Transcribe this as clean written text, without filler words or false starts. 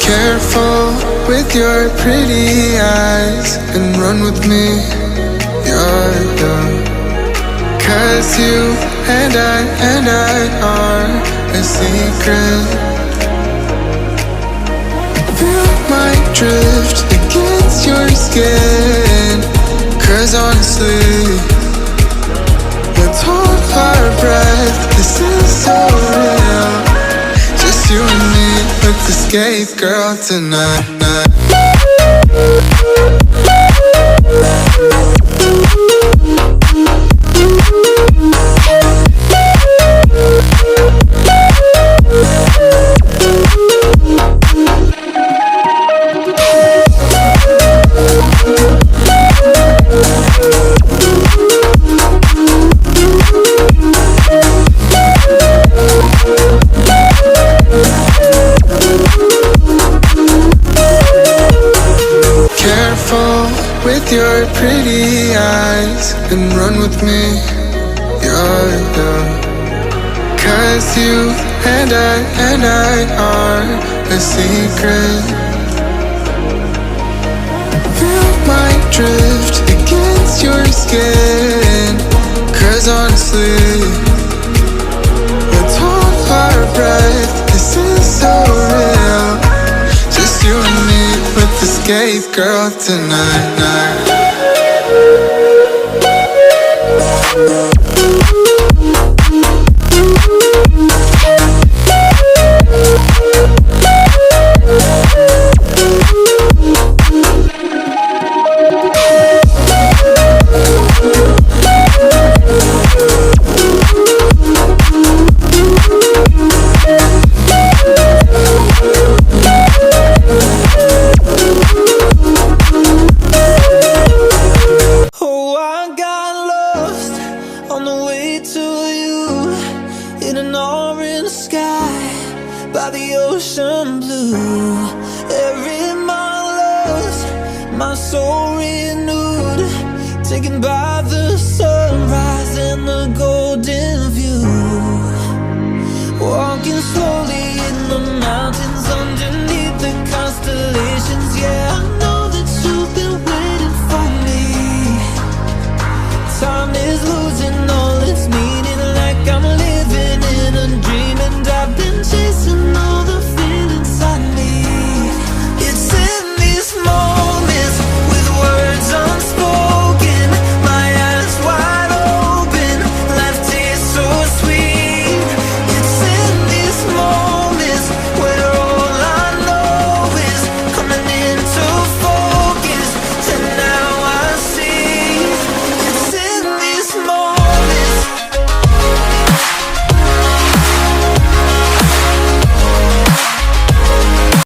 Careful with your pretty eyes and run with me, you're done. 'Cause you and I are a secret. Feel my drift against your skin. 'Cause honestly, let's hold our breath. This is so real. Just you and me, let's escape, girl, tonight. With your pretty eyes and run with me, you're done. 'Cause you and I are a secret. Feel my drift against your skin. 'Cause honestly, let's hold our breath. This is so real. Just you and me, let's escape, girl, tonight. By the ocean blue, every mile lost, my soul renewed, taken by the sunrise and the golden view.